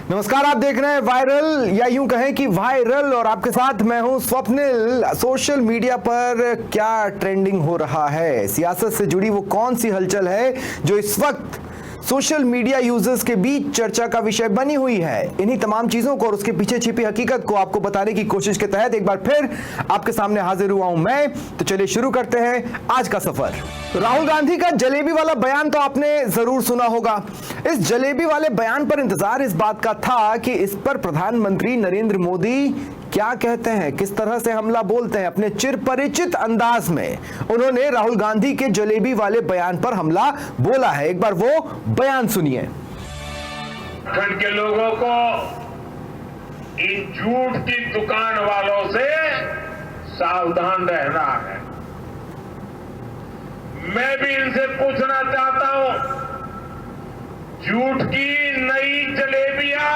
नमस्कार, आप देख रहे हैं वायरल या यूं कहें कि वायरल और आपके साथ मैं हूं स्वप्निल। सोशल मीडिया पर क्या ट्रेंडिंग हो रहा है, सियासत से जुड़ी वो कौन सी हलचल है जो इस वक्त सोशल मीडिया यूजर्स के बीच चर्चा का विषय बनी हुई है। इन्हीं तमाम चीजों को और उसके पीछे छिपी हकीकत को आपको बताने की कोशिश के तहत एक बार फिर आपके सामने हाजिर हुआ हूं मैं। तो चलिए शुरू करते हैं आज का सफर। राहुल गांधी का जलेबी वाला बयान तो आपने जरूर सुना होगा। इस जलेबी वाले बयान पर इंतजार इस बात का था कि इस पर प्रधानमंत्री नरेंद्र मोदी क्या कहते हैं, किस तरह से हमला बोलते हैं। अपने चिरपरिचित अंदाज में उन्होंने राहुल गांधी के जलेबी वाले बयान पर हमला बोला है। एक बार वो बयान सुनिए। उत्तराखंड के लोगों को इन झूठ की दुकान वालों से सावधान रहना है। मैं भी इनसे पूछना चाहता हूं, झूठ की नई जलेबियां,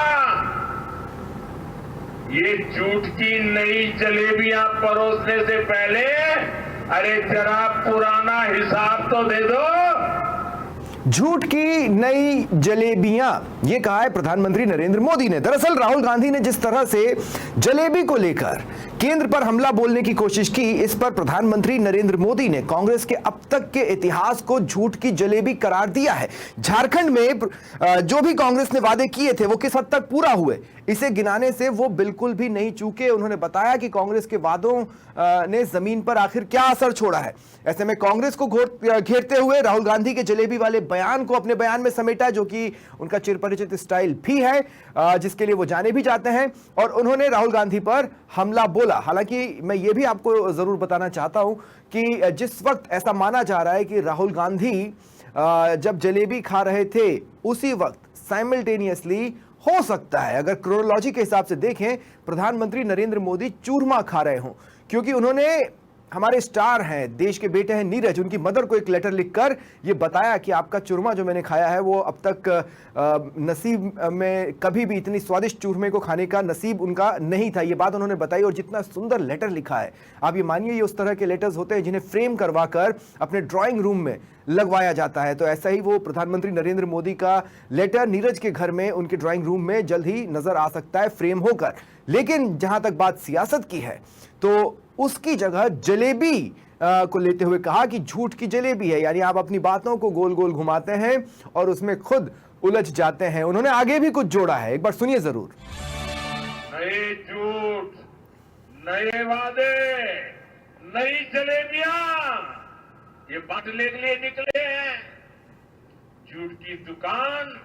ये झूठ की नई जलेबियां परोसने से पहले अरे जरा पुराना हिसाब तो दे दो। झूठ की नई जलेबियां, ये कहा है प्रधानमंत्री नरेंद्र मोदी ने। दरअसल राहुल गांधी ने जिस तरह से जलेबी को लेकर केंद्र पर हमला बोलने की कोशिश की, इस पर प्रधानमंत्री नरेंद्र मोदी ने कांग्रेस के अब तक के इतिहास को झूठ की जलेबी करार दिया है। झारखंड में जो भी कांग्रेस ने वादे किए थे वो किस हद तक पूरा हुए, इसे गिनाने से वो बिल्कुल भी नहीं चूके। उन्होंने बताया कि कांग्रेस के वादों ने जमीन पर आखिर क्या असर छोड़ा है। ऐसे में कांग्रेस को घेरते हुए राहुल गांधी के जलेबी वाले बयान को अपने बयान में समेटा, जो कि उनका चिरपरिचित स्टाइल भी है, जिसके लिए वो जाने भी जाते हैं। और उन्होंने राहुल गांधी पर हमला बोला। हालांकि मैं ये भी आपको जरूर बताना चाहता हूं कि जिस वक्त ऐसा माना जा रहा है कि राहुल गांधी जब जलेबी खा रहे थे उसी वक्त साइमल्टेनियसली हो सकता है, अगर क्रोनोलॉजी के हिसाब से देखें, प्रधानमंत्री नरेंद्र मोदी चूरमा खा रहे हों। क्योंकि उन्होंने, हमारे स्टार हैं, देश के बेटे हैं नीरज, उनकी मदर को एक लेटर लिखकर ये बताया कि आपका चूरमा जो मैंने खाया है वो अब तक नसीब में कभी भी इतनी स्वादिष्ट चूरमे को खाने का नसीब उनका नहीं था। ये बात उन्होंने बताई और जितना सुंदर लेटर लिखा है, आप ये मानिए ये उस तरह के लेटर्स होते हैं जिन्हें फ्रेम करवाकर अपने ड्राइंग रूम में लगवाया जाता है। तो ऐसा ही वो प्रधानमंत्री नरेंद्र मोदी का लेटर नीरज के घर में, उनके ड्राइंग रूम में जल्द ही नजर आ सकता है फ्रेम होकर। लेकिन जहां तक बात सियासत की है तो उसकी जगह जलेबी को लेते हुए कहा कि झूठ की जलेबी है, यानी आप अपनी बातों को गोल गोल घुमाते हैं और उसमें खुद उलझ जाते हैं। उन्होंने आगे भी कुछ जोड़ा है, एक बार सुनिए जरूर। नए झूठ, नए वादे, नई जलेबियां, ये बांटने के लिए निकले हैं। झूठ की दुकान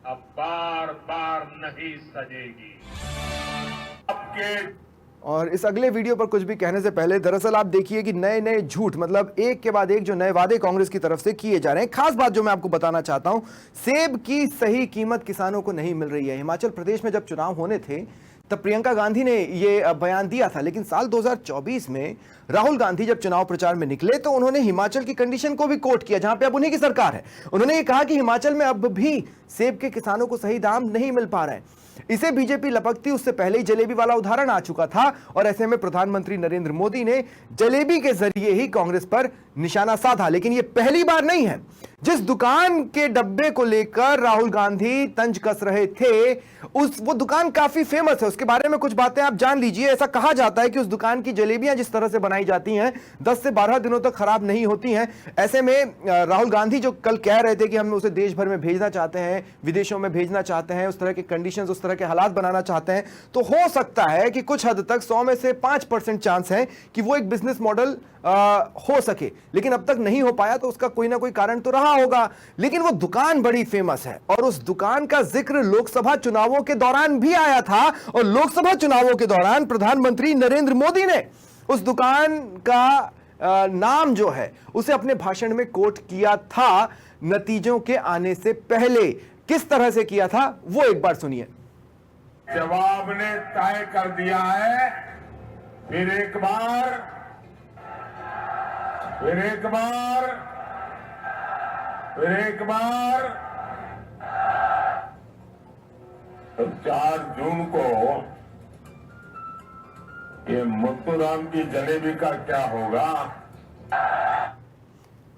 अब बार बार नहीं सजेगी। आपके और इस अगले वीडियो पर कुछ भी कहने से पहले दरअसल आप देखिए कि नए नए झूठ, मतलब एक के बाद एक जो नए वादे कांग्रेस की तरफ से किए जा रहे हैं। खास बात जो मैं आपको बताना चाहता हूं, सेब की सही कीमत किसानों को नहीं मिल रही है। हिमाचल प्रदेश में जब चुनाव होने थे तब प्रियंका गांधी ने यह बयान दिया था, लेकिन साल 2024 में राहुल गांधी जब चुनाव प्रचार में निकले तो उन्होंने हिमाचल की कंडीशन को भी कोट किया, जहां पे अब उन्हीं की सरकार है। उन्होंने ये कहा कि हिमाचल में अब भी सेब के किसानों को सही दाम नहीं मिल पा रहे हैं। इसे बीजेपी लपकती उससे पहले ही जलेबी वाला उदाहरण आ चुका था और ऐसे में प्रधानमंत्री नरेंद्र मोदी ने जलेबी के जरिए ही कांग्रेस पर निशाना साधा। लेकिन यह पहली बार नहीं है। जिस दुकान के डब्बे को लेकर राहुल गांधी तंज कस रहे थे, वो दुकान काफी फेमस है, उसके बारे में कुछ बातें आप जान लीजिए। ऐसा कहा जाता है कि उस दुकान की जलेबियां जिस तरह से बनाई जाती हैं 10 से 12 दिनों तक खराब नहीं होती हैं। ऐसे में राहुल गांधी जो कल कह रहे थे कि हम उसे देश भर में भेजना चाहते हैं, विदेशों में भेजना चाहते हैं, उस तरह के कंडीशंस, उस तरह के हालात बनाना चाहते हैं, तो हो सकता है कि कुछ हद तक 100 में से 5% चांस है कि वो एक बिजनेस मॉडल हो सके। लेकिन अब तक नहीं हो पाया तो उसका कोई ना कोई कारण तो रहा होगा। लेकिन वो दुकान बड़ी फेमस है और उस दुकान का जिक्र लोकसभा चुनावों के दौरान भी आया था और लोकसभा चुनावों के दौरान प्रधानमंत्री नरेंद्र मोदी ने उस दुकान का नाम जो है उसे अपने भाषण में कोट किया था नतीजों के आने से पहले। किस तरह से किया था वो एक बार सुनिए। जवाब ने तय कर दिया है, फिर एक बार 4 जून को ये मुत्तूराम की जलेबी का क्या होगा।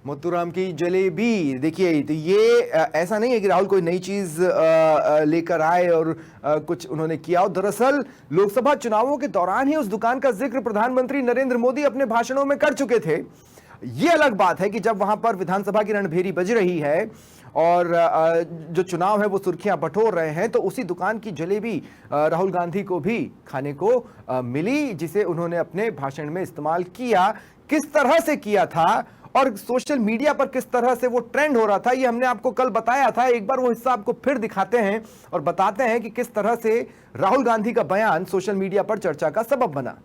मोतीराम की जलेबी। देखिए, तो ये ऐसा नहीं है कि राहुल कोई नई चीज लेकर आए और कुछ उन्होंने किया हो। दरअसल लोकसभा चुनावों के दौरान ही उस दुकान का जिक्र प्रधानमंत्री नरेंद्र मोदी अपने भाषणों में कर चुके थे। ये अलग बात है कि जब वहां पर विधानसभा की रणभेरी बज रही है और जो चुनाव है वो सुर्खियां बटोर रहे हैं, तो उसी दुकान की जलेबी राहुल गांधी को भी खाने को मिली, जिसे उन्होंने अपने भाषण में इस्तेमाल किया। किस तरह से किया था और सोशल मीडिया पर किस तरह से वो ट्रेंड हो रहा था, ये हमने आपको कल बताया था। एक बार वो हिस्सा आपको फिर दिखाते हैं और बताते हैं कि किस तरह से राहुल गांधी का बयान सोशल मीडिया पर चर्चा का सबब बना।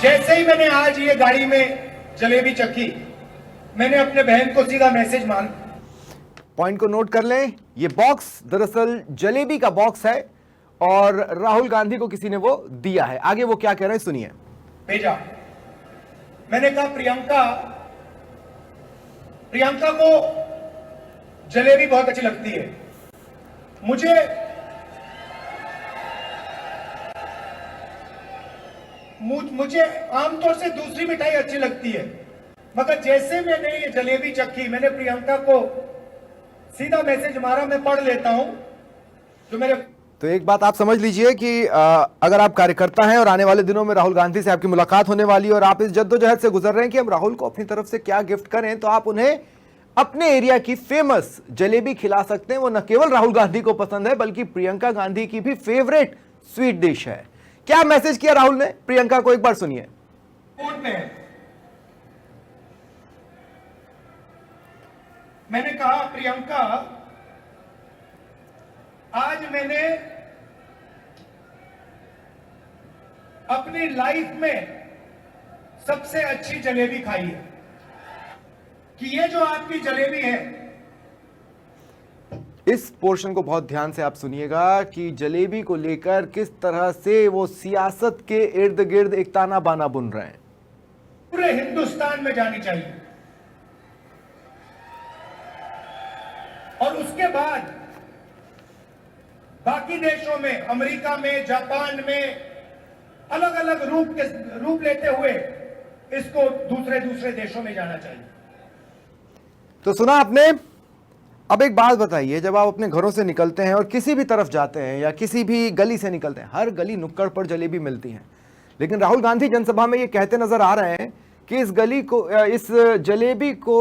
जैसे ही मैंने आज ये गाड़ी में जलेबी चखी, मैंने अपने बहन को सीधा मैसेज मार। पॉइंट को नोट कर लें, ये बॉक्स दरअसल जलेबी का बॉक्स है और राहुल गांधी को किसी ने वो दिया है। आगे वो क्या कह रहे हैं सुनिए। भेजा, मैंने कहा प्रियंका को जलेबी बहुत अच्छी लगती है। मुझे आमतौर से दूसरी मिठाई अच्छी लगती है, मगर जैसे मैंने ये जलेबी चखी, मैंने प्रियंका को सीधा मैसेज मारा। मैं पढ़ लेता हूं जो मेरे। तो एक बात आप समझ लीजिए कि अगर आप कार्यकर्ता हैं और आने वाले दिनों में राहुल गांधी से आपकी मुलाकात होने वाली है और आप इस जद्दोजहद से गुजर रहे हैं कि हम राहुल को अपनी तरफ से क्या गिफ्ट करें, तो आप उन्हें अपने एरिया की फेमस जलेबी खिला सकते हैं। वो न केवल राहुल गांधी को पसंद है बल्कि प्रियंका गांधी की भी फेवरेट स्वीट डिश है। क्या मैसेज किया राहुल ने प्रियंका को, एक बार सुनिए। मैंने कहा, प्रियंका, आज मैंने अपनी लाइफ में सबसे अच्छी जलेबी खाई है। कि ये जो आपकी जलेबी है, इस पोर्शन को बहुत ध्यान से आप सुनिएगा कि जलेबी को लेकर किस तरह से वो सियासत के इर्द गिर्द एक ताना बाना बुन रहे हैं। पूरे हिंदुस्तान में जानी चाहिए और उसके बाद बाकी देशों में, अमेरिका में, जापान में अलग अलग रूप लेते हुए इसको दूसरे देशों में जाना चाहिए। तो सुना आपने। अब एक बात बताइए, जब आप अपने घरों से निकलते हैं और किसी भी तरफ जाते हैं या किसी भी गली से निकलते हैं, हर गली नुक्कड़ पर जलेबी मिलती है, लेकिन राहुल गांधी जनसभा में ये कहते नजर आ रहे हैं कि इस जलेबी को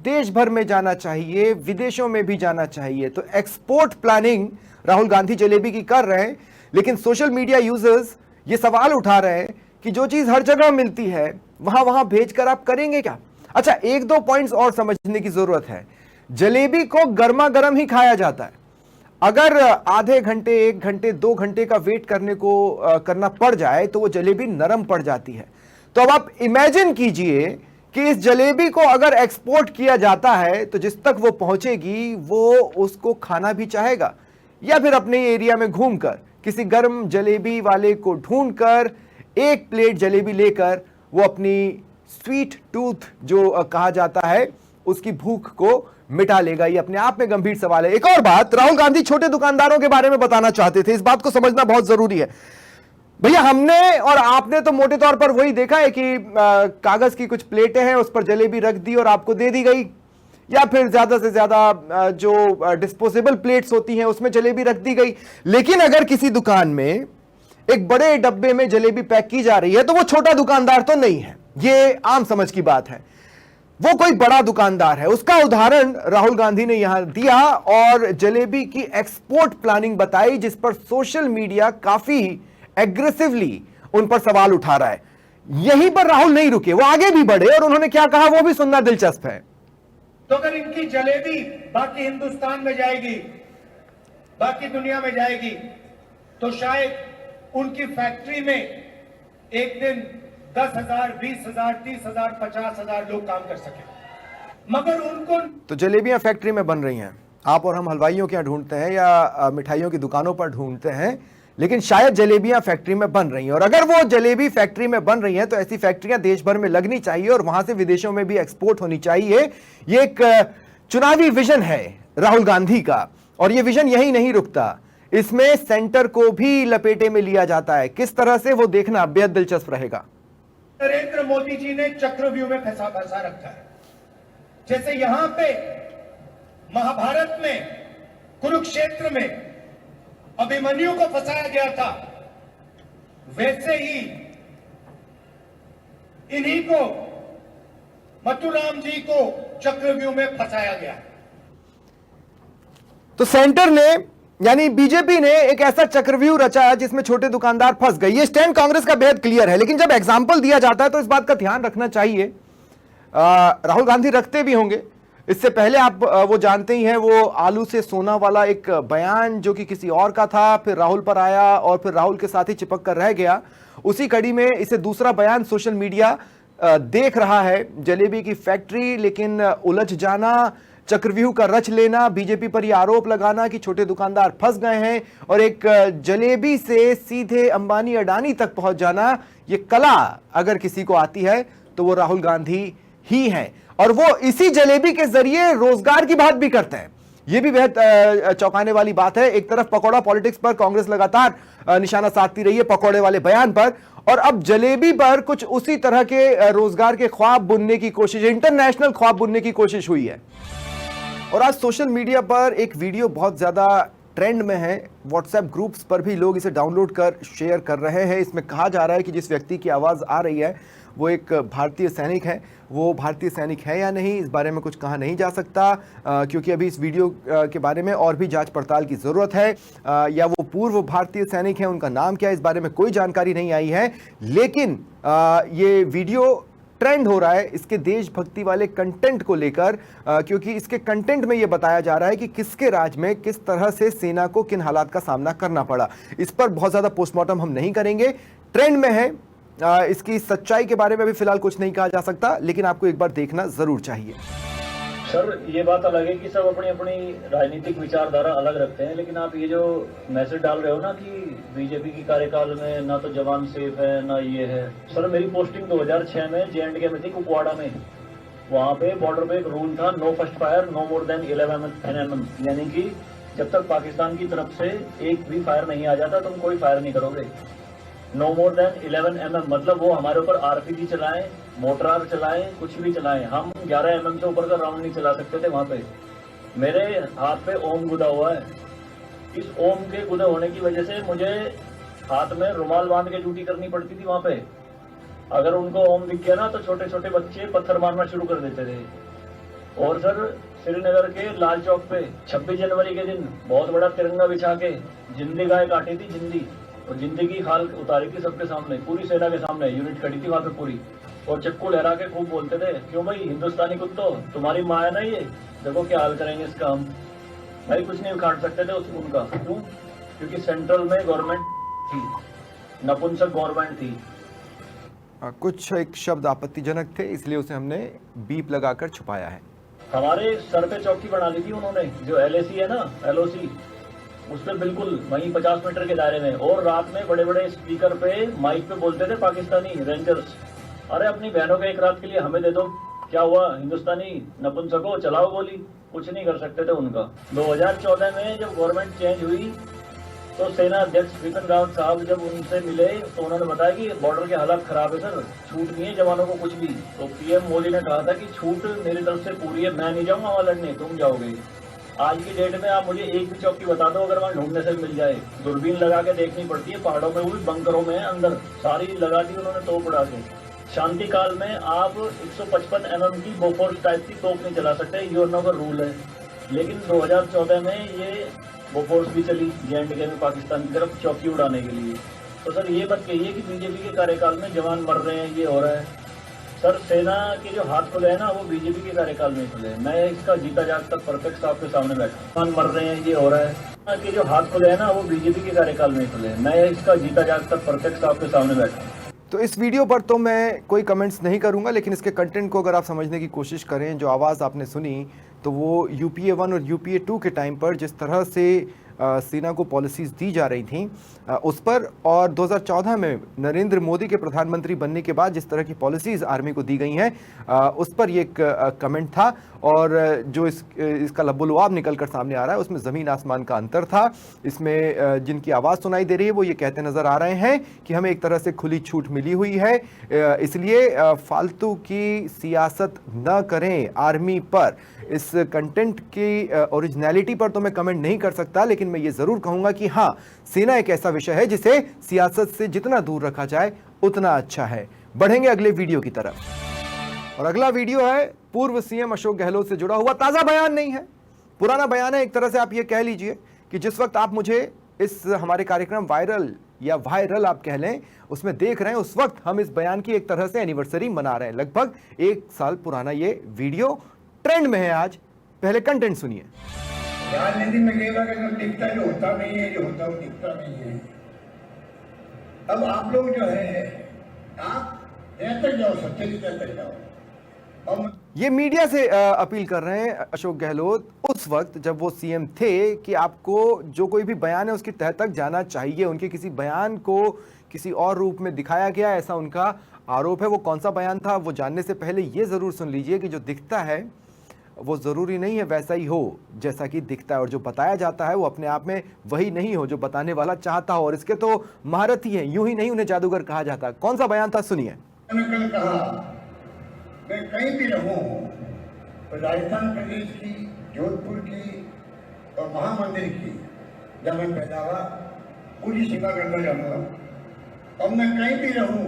देश भर में जाना चाहिए, विदेशों में भी जाना चाहिए। तो एक्सपोर्ट प्लानिंग राहुल गांधी जलेबी की कर रहे हैं, लेकिन सोशल मीडिया यूजर्स ये सवाल उठा रहे हैं कि जो चीज हर जगह मिलती है वहां भेजकर आप करेंगे क्या। अच्छा, एक दो पॉइंट्स और समझने की जरूरत है। जलेबी को गर्मा गर्म ही खाया जाता है। अगर आधे घंटे, 1 घंटे, 2 घंटे का वेट करना पड़ जाए तो वो जलेबी नरम पड़ जाती है। तो अब आप इमेजिन कीजिए कि इस जलेबी को अगर एक्सपोर्ट किया जाता है तो जिस तक वो पहुंचेगी वो उसको खाना भी चाहेगा, या फिर अपने एरिया में घूमकर किसी गर्म जलेबी वाले को ढूंढकर एक प्लेट जलेबी लेकर वो अपनी स्वीट टूथ जो कहा जाता है उसकी भूख को मिटा लेगा। ये अपने आप में गंभीर सवाल है। एक और बात, राहुल गांधी छोटे दुकानदारों के बारे में बताना चाहते थे। इस बात को समझना बहुत जरूरी है। भैया, हमने और आपने तो मोटे तौर पर वही देखा है कि कागज की कुछ प्लेटें हैं, उस पर जलेबी रख दी और आपको दे दी गई, या फिर ज्यादा से ज्यादा जो डिस्पोजेबल प्लेट्स होती हैं उसमें जलेबी रख दी गई। लेकिन अगर किसी दुकान में एक बड़े डब्बे में जलेबी पैक की जा रही है तो वो छोटा दुकानदार तो नहीं है, ये आम समझ की बात है, वो कोई बड़ा दुकानदार है। उसका उदाहरण राहुल गांधी ने यहां दिया और जलेबी की एक्सपोर्ट प्लानिंग बताई, जिस पर सोशल मीडिया काफी एग्रेसिवली उन पर सवाल उठा रहा है। यहीं पर राहुल नहीं रुके, वो आगे भी बढ़े और उन्होंने क्या कहा वो भी सुनना दिलचस्प है। तो अगर इनकी जलेबी बाकी हिंदुस्तान में जाएगी, बाकी दुनिया में जाएगी, तो शायद उनकी फैक्ट्री में एक दिन 10,000, 20,000, 30,000, 50,000 लोग काम कर सके। मगर उनको तो जलेबियां फैक्ट्री में बन रही हैं। आप और हम हलवाइयों के यहाँ ढूंढते हैं या मिठाइयों की दुकानों पर ढूंढते हैं, लेकिन शायद जलेबियां फैक्ट्री में बन रही हैं। और अगर वो जलेबी फैक्ट्री में बन रही हैं तो ऐसी फैक्ट्रियां देश भर में लगनी चाहिए और वहां से विदेशों में भी एक्सपोर्ट होनी चाहिए। ये एक चुनावी विजन है राहुल गांधी का, और ये विजन यही नहीं रुकता, इसमें सेंटर को भी लपेटे में लिया जाता है। किस तरह से वो देखना बेहद दिलचस्प रहेगा। नरेंद्र मोदी जी ने चक्रव्यूह में फंसा रखा है। जैसे यहां पे महाभारत में कुरुक्षेत्र में अभिमन्यु को फंसाया गया था, वैसे ही इन्हीं को मथुराम जी को चक्रव्यूह में फंसाया गया। तो सेंटर ने यानी बीजेपी ने एक ऐसा चक्रव्यूह रचा जिसमें छोटे दुकानदार फंस गए। ये स्टैंड कांग्रेस का बेहद क्लियर है, लेकिन जब एग्जाम्पल दिया जाता है तो इस बात का ध्यान रखना चाहिए। राहुल गांधी रखते भी होंगे, इससे पहले आप वो जानते ही हैं, वो आलू से सोना वाला एक बयान जो कि किसी और का था, फिर राहुल पर आया और फिर राहुल के साथ ही चिपक कर रह गया। उसी कड़ी में इसे दूसरा बयान सोशल मीडिया देख रहा है, जलेबी की फैक्ट्री, लेकिन उलझ जाना, चक्रव्यूह का रच लेना, बीजेपी पर यह आरोप लगाना कि छोटे दुकानदार फंस गए हैं और एक जलेबी से सीधे अंबानी अडानी तक पहुंच जाना, ये कला अगर किसी को आती है तो वो राहुल गांधी ही हैं। और वो इसी जलेबी के जरिए रोजगार की बात भी करते हैं। यह भी बेहद चौंकाने वाली बात है। एक तरफ पकौड़ा पॉलिटिक्स पर कांग्रेस लगातार निशाना साधती रही है, पकौड़े वाले बयान पर, और अब जलेबी पर कुछ उसी तरह के रोजगार के ख्वाब बुनने की कोशिश, इंटरनेशनल ख्वाब बुनने की कोशिश हुई है। और आज सोशल मीडिया पर एक वीडियो बहुत ज़्यादा ट्रेंड में है, व्हाट्सएप ग्रुप्स पर भी लोग इसे डाउनलोड कर शेयर कर रहे हैं। इसमें कहा जा रहा है कि जिस व्यक्ति की आवाज़ आ रही है वो एक भारतीय सैनिक है। वो भारतीय सैनिक है या नहीं, इस बारे में कुछ कहा नहीं जा सकता, क्योंकि अभी इस वीडियो के बारे में और भी जांच पड़ताल की ज़रूरत है। या वो पूर्व भारतीय सैनिक है, उनका नाम क्या है, इस बारे में कोई जानकारी नहीं आई है। लेकिन ये वीडियो ट्रेंड हो रहा है इसके देशभक्ति वाले कंटेंट को लेकर, क्योंकि इसके कंटेंट में यह बताया जा रहा है कि किसके राज में किस तरह से सेना को किन हालात का सामना करना पड़ा। इस पर बहुत ज़्यादा पोस्टमार्टम हम नहीं करेंगे, ट्रेंड में है। इसकी सच्चाई के बारे में भी फिलहाल कुछ नहीं कहा जा सकता, लेकिन आपको एक बार देखना जरूर चाहिए। सर, ये बात अलग है कि सब अपनी अपनी राजनीतिक विचारधारा अलग रखते हैं, लेकिन आप ये जो मैसेज डाल रहे हो ना कि बीजेपी की कार्यकाल में ना तो जवान सेफ है ना ये है। सर, मेरी पोस्टिंग 2006 में JNK में थी, कुपवाड़ा में। वहाँ पे बॉर्डर पे एक रूल था, no first fire no more than 11 mm, यानी कि जब तक पाकिस्तान की तरफ से एक भी फायर नहीं आ जाता तुम कोई फायर नहीं करोगे। नो मोर देन 11 mm मतलब वो हमारे ऊपर RPG चलाएं, मोटरार चलाएं, कुछ भी चलाएं, हम 11 mm से ऊपर का राउंड नहीं चला सकते थे वहां पे। मेरे हाथ पे ओम गुदा हुआ है। इस ओम के गुदा होने की वजह से मुझे हाथ में रुमाल बांध के ड्यूटी करनी पड़ती थी वहां पे। अगर उनको ओम दिख गया ना तो छोटे छोटे बच्चे पत्थर मारना शुरू कर देते थे। और सर, श्रीनगर के लाल चौक पे 26 जनवरी के दिन बहुत बड़ा तिरंगा बिछा के जिंदी गाय काटी थी, जिंदी, और जिंदगी हाल उतारी थी सबके सामने, पूरी सेना के सामने यूनिट खड़ी थी वहां पे पूरी, और चक्कू लहरा के खूब बोलते थे, क्यों भाई हिंदुस्तानी कुत्तो, तुम्हारी माँ है ना ये, देखो क्या हाल करेंगे इसका हम। भाई कुछ नहीं उखाड़ सकते थे उनका। क्यों? क्योंकि सेंट्रल में गवर्नमेंट थी, नपुंसक गवर्नमेंट थी। कुछ एक शब्द आपत्तिजनक थे, इसलिए उसे हमने बीप लगाकर छुपाया है। हमारे सर पे चौकी बना ली थी उन्होंने, जो LAC है ना, LOC, उस पर बिल्कुल वहीं 50 मीटर के दायरे में। और रात में बड़े बड़े स्पीकर पे माइक पे बोलते थे पाकिस्तानी रेंजर्स, अरे अपनी बहनों को एक रात के लिए हमें दे दो, क्या हुआ हिंदुस्तानी नपुंसको, चलाओ गोली। कुछ नहीं कर सकते थे उनका। 2014 में जब गवर्नमेंट चेंज हुई तो सेना अध्यक्ष बिपिन रावत साहब जब उनसे मिले तो उन्होंने बताया कि बॉर्डर के हालात खराब है सर, छूट नहीं है जवानों को कुछ भी। तो PM मोदी ने कहा था कि छूट मेरी तरफ से पूरी है, मैं नहीं जाऊंगा वहां लड़ने, तुम जाओगे। आज की डेट में आप मुझे एक भी चौकी बता दो अगर वहाँ ढूंढने से मिल जाए। दूरबीन लगा के देखनी पड़ती है, पहाड़ों में, वो भी बंकरों में अंदर, सारी लगा दी उन्होंने तोप उड़ा के। शांति काल में आप 155 mm की बोफोर्स टाइप की तोप नहीं चला सकते, यूएनओ का रूल है। लेकिन 2014 में ये बोफोर्स भी चली JNK में पाकिस्तान की तरफ चौकी उड़ाने के लिए। तो सर ये बात कहिए कि बीजेपी के कार्यकाल में जवान मर रहे हैं, ये हो रहा है। सर, सेना के जो हाथ खुले हैं ना वो बीजेपी के कार्यकाल में खुले हैं। मैं इसका जीता जागता परफेक्ट आपके सामने बैठा, जवान मर रहे हैं, ये हो रहा है। सेना के जो हाथ खुले हैं ना वो बीजेपी के कार्यकाल में खुले हैं। मैं इसका जीता जागता परफेक्ट आपके सामने बैठा। तो इस वीडियो पर तो मैं कोई कमेंट्स नहीं करूंगा, लेकिन इसके कंटेंट को अगर आप समझने की कोशिश करें, जो आवाज़ आपने सुनी तो वो UPA 1 और UPA 2 के टाइम पर जिस तरह से सेना को पॉलिसीज दी जा रही थी उस पर, और 2014 में नरेंद्र मोदी के प्रधानमंत्री बनने के बाद जिस तरह की पॉलिसीज आर्मी को दी गई हैं उस पर ये एक कमेंट था, और जो इसका लब्बो-लुआब निकल कर सामने आ रहा है उसमें ज़मीन आसमान का अंतर था। इसमें जिनकी आवाज़ सुनाई दे रही है वो ये कहते नज़र आ रहे हैं कि हमें एक तरह से खुली छूट मिली हुई है, इसलिए फालतू की सियासत न करें आर्मी पर। इस कंटेंट की ओरिजिनलिटी पर तो मैं कमेंट नहीं कर सकता, लेकिन मैं ये ज़रूर कहूँगा कि हाँ, सेना एक ऐसा विषय है जिसे सियासत से जितना दूर रखा जाए उतना अच्छा है। बढ़ेंगे अगले वीडियो की तरफ, और अगला वीडियो है पूर्व सीएम अशोक गहलोत से जुड़ा हुआ। ताज़ा बयान नहीं है, पुराना बयान है। एक तरह से आप ये कह लीजिए कि जिस वक्त आप मुझे इस हमारे कार्यक्रम वायरल आप कह लें उसमें देख रहे हैं, उस वक्त हम इस बयान की एक तरह से एनिवर्सरी मना रहे हैं। लगभग 1 साल पुराना ये वीडियो ट्रेंड में है आज। पहले कंटेंट सुनिए। राजनीति में कई बार जो दिखता है जो होता नहीं है, जो होता है वो दिखता नहीं है। अब आप लोग जो है आप तक जाओ, सच्चे की तक जाओ। ये मीडिया से अपील कर रहे हैं अशोक गहलोत उस वक्त जब वो सीएम थे कि आपको जो कोई भी बयान है उसकी तह तक जाना चाहिए। उनके किसी बयान को किसी और रूप में दिखाया गया, ऐसा उनका आरोप है। वो कौन सा बयान था वो जानने से पहले ये ज़रूर सुन लीजिए कि जो दिखता है वो ज़रूरी नहीं है वैसा ही हो जैसा कि दिखता है, और जो बताया जाता है वो अपने आप में वही नहीं हो जो बताने वाला चाहता हो। और इसके तो महारत ही है, यूं ही नहीं उन्हें जादूगर कहा जाता। कौन सा बयान था सुनिए। कल कहा मैं कहीं भी रहूं, तो राजस्थान प्रदेश की, जोधपुर की और महामंदिर की जब मैं पैदा हुआ पूरी सेवा करता जाऊंगा। अब मैं कहीं भी रहूं,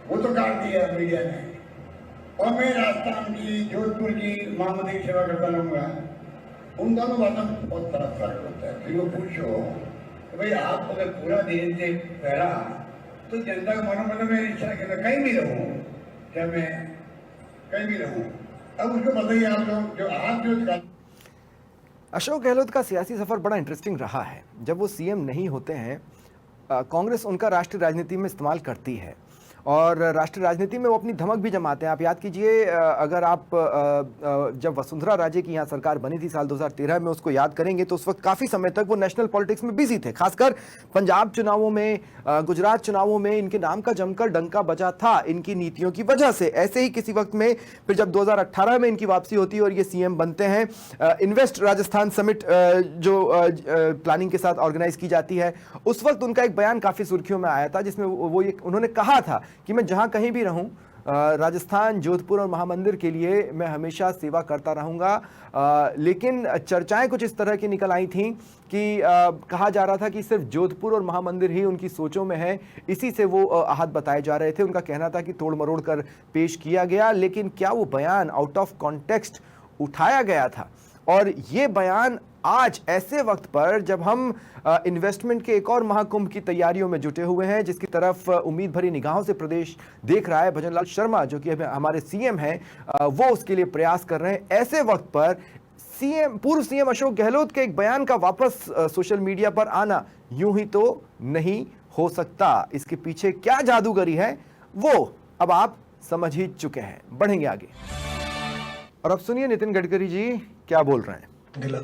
वो तो काट दिया मीडिया ने, और मैं राजस्थान की, जोधपुर की, महामंदिर की सेवा करता रहूंगा। उन दोनों बातों में बहुत बड़ा फर्क होता है। फिर वो पूछो तो भाई आप अगर पूरा दिन से पहला तो जनता का मनोबल में इच्छा कि मैं कहीं भी रहूं, क्या मैं कहीं भी रहूं। अब उसको बताइए आप लोग जो आज जो अशोक गहलोत का सियासी सफर बड़ा इंटरेस्टिंग रहा है। जब वो सीएम नहीं होते हैं कांग्रेस उनका राष्ट्रीय राजनीति में इस्तेमाल करती है, और राष्ट्रीय राजनीति में वो अपनी धमक भी जमाते हैं। आप याद कीजिए, अगर आप जब वसुंधरा राजे की यहाँ सरकार बनी थी साल 2013 में, उसको याद करेंगे तो उस वक्त काफ़ी समय तक वो नेशनल पॉलिटिक्स में बिजी थे। खासकर पंजाब चुनावों में, गुजरात चुनावों में इनके नाम का जमकर डंका बजा था इनकी नीतियों की वजह से। ऐसे ही किसी वक्त में फिर जब 2018 में इनकी वापसी होती है और ये सीएम बनते हैं, इन्वेस्ट राजस्थान समिट जो प्लानिंग के साथ ऑर्गेनाइज की जाती है, उस वक्त उनका एक बयान काफ़ी सुर्खियों में आया था जिसमें वो ये उन्होंने कहा था कि मैं जहां कहीं भी रहूं, राजस्थान, जोधपुर और महामंदिर के लिए मैं हमेशा सेवा करता रहूंगा। लेकिन चर्चाएं कुछ इस तरह की निकल आई थीं कि कहा जा रहा था कि सिर्फ जोधपुर और महामंदिर ही उनकी सोचों में है, इसी से वो आहत बताए जा रहे थे। उनका कहना था कि तोड़ मरोड़ कर पेश किया गया, लेकिन क्या वो बयान आउट ऑफ कॉन्टेक्स्ट उठाया गया था? और ये बयान आज ऐसे वक्त पर जब हम इन्वेस्टमेंट के एक और महाकुंभ की तैयारियों में जुटे हुए हैं, जिसकी तरफ उम्मीद भरी निगाहों से प्रदेश देख रहा है, भजन लाल शर्मा जो कि हमारे सीएम हैं वो उसके लिए प्रयास कर रहे हैं, ऐसे वक्त पर पूर्व सीएम अशोक गहलोत के एक बयान का वापस सोशल मीडिया पर आना यूं ही तो नहीं हो सकता। इसके पीछे क्या जादूगरी है वो अब आप समझ ही चुके हैं। बढ़ेंगे आगे, और अब सुनिए नितिन गडकरी जी क्या बोल रहे हैं।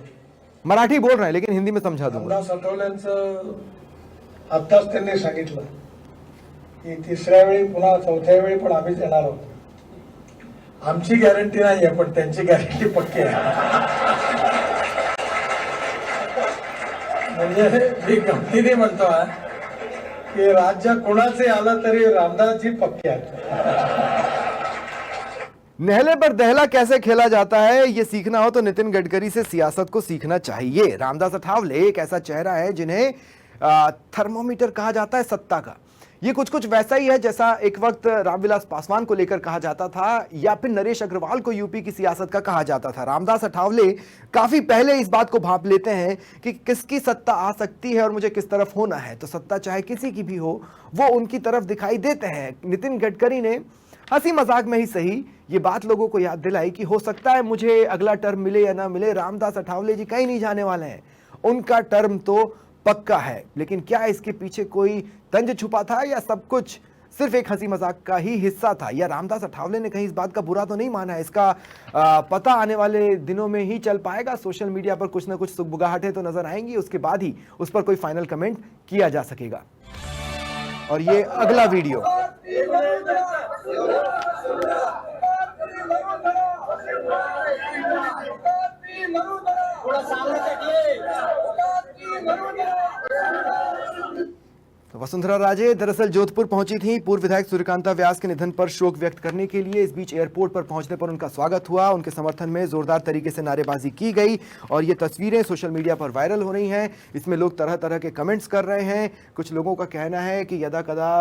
मराठी बोल रहे हैं लेकिन हिंदी में समझा दूंगा। रामदास आठवलेंचं आत्ताच त्यांनी सांगितलं की तिसऱ्या वेळी पुन्हा चौथ्या वेळी पण आम्हीच येणार आहोत. आमची गॅरंटी नाही आहे पण त्यांची गॅरंटी पक्की आहे. म्हणजे मी गमतीने म्हणतोय की राज्य कोणाचे आलं तरी रामदासजी पक्के आहेत. नहले पर दहला कैसे खेला जाता है ये सीखना हो तो नितिन गडकरी से सियासत को सीखना चाहिए। रामदास अठावले एक ऐसा चेहरा है जिन्हें थर्मोमीटर कहा जाता है सत्ता का। ये कुछ कुछ वैसा ही है जैसा एक वक्त रामविलास पासवान को लेकर कहा जाता था, या फिर नरेश अग्रवाल को यूपी की सियासत का कहा जाता था। रामदास अठावले काफी पहले इस बात को भांप लेते हैं कि किसकी सत्ता आ सकती है और मुझे किस तरफ होना है, तो सत्ता चाहे किसी की भी हो वो उनकी तरफ दिखाई देते हैं। नितिन गडकरी ने हंसी मजाक में ही सही ये बात लोगों को याद दिलाई कि हो सकता है मुझे अगला टर्म मिले या ना मिले, रामदास अठावले जी कहीं नहीं जाने वाले हैं, उनका टर्म तो पक्का है। लेकिन क्या इसके पीछे कोई तंज छुपा था या सब कुछ सिर्फ एक हंसी मजाक का ही हिस्सा था, या रामदास अठावले ने कहीं इस बात का बुरा तो नहीं माना है? इसका पता आने वाले दिनों में ही चल पाएगा। सोशल मीडिया पर कुछ ना कुछ सुगबुगाहटें तो नजर आएंगी, उसके बाद ही उस पर कोई फाइनल कमेंट किया जा सकेगा। और ये अगला वीडियो वसुंधरा राजे दरअसल जोधपुर पहुंची थी पूर्व विधायक सूर्यकांता व्यास के निधन पर शोक व्यक्त करने के लिए। इस बीच एयरपोर्ट पर पहुंचने पर उनका स्वागत हुआ, उनके समर्थन में जोरदार तरीके से नारेबाजी की गई और ये तस्वीरें सोशल मीडिया पर वायरल हो रही हैं। इसमें लोग तरह तरह के कमेंट्स कर रहे हैं। कुछ लोगों का कहना है कि यदा कदा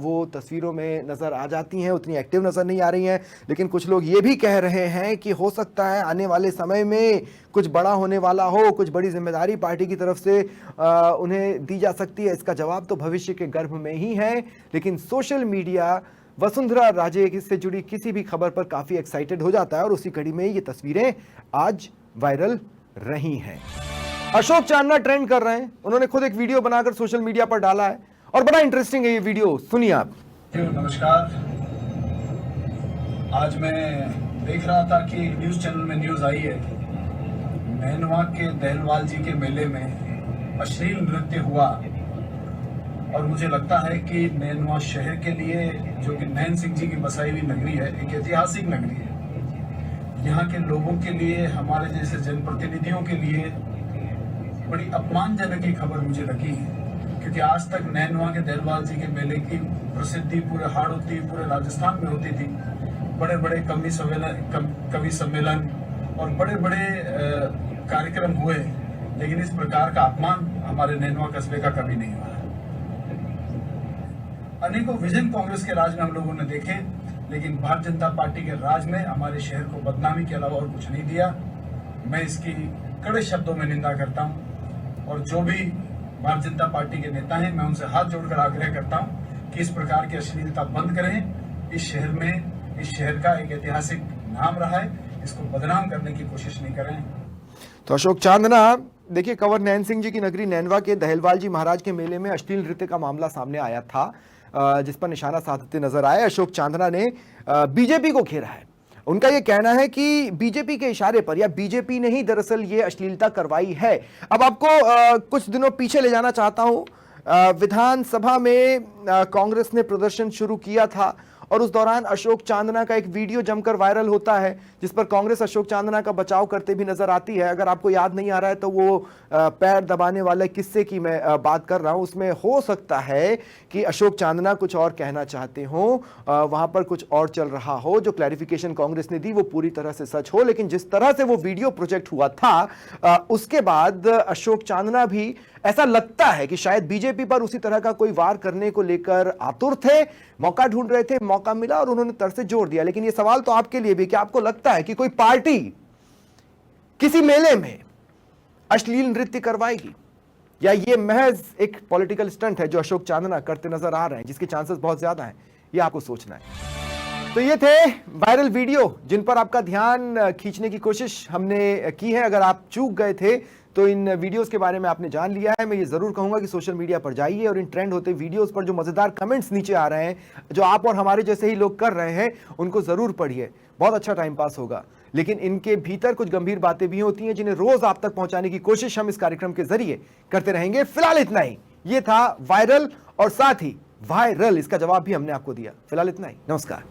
वो तस्वीरों में नजर आ जाती हैं, उतनी एक्टिव नजर नहीं आ रही हैं, लेकिन कुछ लोग ये भी कह रहे हैं कि हो सकता है आने वाले समय में कुछ बड़ा होने वाला हो, कुछ बड़ी जिम्मेदारी पार्टी की तरफ से उन्हें दी जा सकती है। इसका जवाब तो भविष्य के गर्भ में ही है, लेकिन सोशल मीडिया वसुंधरा राजे से जुड़ी किसी भी खबर पर काफी एक्साइटेड हो जाता है और उसी कड़ी में ये तस्वीरें आज वायरल रही हैं। अशोक चांदना ट्रेंड कर रहे हैं, उन्होंने खुद एक वीडियो बनाकर सोशल मीडिया पर डाला है और बड़ा इंटरेस्टिंग है ये वीडियो, सुनिए आप। नमस्कार, आज मैं देख रहा था कि न्यूज चैनल में न्यूज आई है कि नैनवा के दहलवाल जी के मेले में अश्लील नृत्य हुआ और मुझे लगता है कि नैनवा शहर के लिए, जो कि नैन सिंह जी की बसाई हुई नगरी है, एक ऐतिहासिक नगरी है। यहाँ के लोगों के लिए, हमारे जैसे जनप्रतिनिधियों के लिए बड़ी अपमानजनक की खबर मुझे लगी, क्योंकि आज तक नैनवा के दहलवाल जी के मेले की प्रसिद्धि पूरे हाड़ौती, पूरे राजस्थान में होती थी। बड़े बड़े कवि सम्मेलन और बड़े बड़े कार्यक्रम हुए, लेकिन इस प्रकार का अपमान हमारे नैनवा कस्बे का कभी नहीं हुआ। अनेकों विजन कांग्रेस के राज में हम लोगों ने देखे, लेकिन भारतीय जनता पार्टी के राज में हमारे शहर को बदनामी के अलावा और कुछ नहीं दिया। मैं इसकी कड़े शब्दों में निंदा करता हूं और जो भी भारतीय जनता पार्टी के नेता हैं, मैं उनसे हाथ जोड़कर आग्रह करता हूं कि इस प्रकार की अश्लीलता बंद करें। इस शहर में, इस शहर का एक ऐतिहासिक नाम रहा है, इसको बदनाम करने की कोशिश नहीं करें। तो अशोक चांदना, देखिए, कंवर नैन सिंह जी की नगरी नैनवा के दहलवाल जी महाराज के मेले में अश्लील नृत्य का मामला सामने आया था, जिस पर निशाना साधते नजर आए। अशोक चांदना ने बीजेपी को घेरा है। उनका यह कहना है कि बीजेपी के इशारे पर, या बीजेपी ने ही दरअसल ये अश्लीलता करवाई है। अब आपको कुछ दिनों पीछे ले जाना चाहता हूं। विधानसभा में कांग्रेस ने प्रदर्शन शुरू किया था और उस दौरान अशोक चांदना का एक वीडियो जमकर वायरल होता है, जिस पर कांग्रेस अशोक चांदना का बचाव करते भी नजर आती है। अगर आपको याद नहीं आ रहा है तो वो पैर दबाने वाले किस्से की मैं बात कर रहा हूं। उसमें हो सकता है कि अशोक चांदना कुछ और कहना चाहते हो, वहां पर कुछ और चल रहा हो। जो क्लैरिफिकेशन कांग्रेस ने दी वो पूरी तरह से सच हो, लेकिन जिस तरह से वो वीडियो प्रोजेक्ट हुआ था, उसके बाद अशोक चांदना भी, ऐसा लगता है कि शायद बीजेपी पर उसी तरह का कोई वार करने को लेकर आतुर थे, मौका ढूंढ रहे थे, मौका मिला और उन्होंने तर से जोड़ दिया। लेकिन ये सवाल तो आपके लिए भी, कि आपको लगता है कि कोई पार्टी किसी मेले में अश्लील नृत्य करवाएगी, या ये महज एक पॉलिटिकल स्टंट है जो अशोक चांदना करते नजर आ रहे हैं, जिसके चांसेस बहुत ज्यादा हैं? ये आपको सोचना है। तो ये थे वायरल वीडियो जिन पर आपका ध्यान खींचने की कोशिश हमने की है। अगर आप चूक गए थे तो इन वीडियोस के बारे में आपने जान लिया है। मैं ये जरूर कहूंगा कि सोशल मीडिया पर जाइए और इन ट्रेंड होते वीडियोस पर जो मजेदार कमेंट्स नीचे आ रहे हैं, जो आप और हमारे जैसे ही लोग कर रहे हैं, उनको जरूर पढ़िए। बहुत अच्छा टाइम पास होगा, लेकिन इनके भीतर कुछ गंभीर बातें भी होती हैं जिन्हें रोज आप तक पहुंचाने की कोशिश हम इस कार्यक्रम के जरिए करते रहेंगे। फिलहाल इतना ही। ये था वायरल और साथ ही वायरल, इसका जवाब भी हमने आपको दिया। फिलहाल इतना ही, नमस्कार।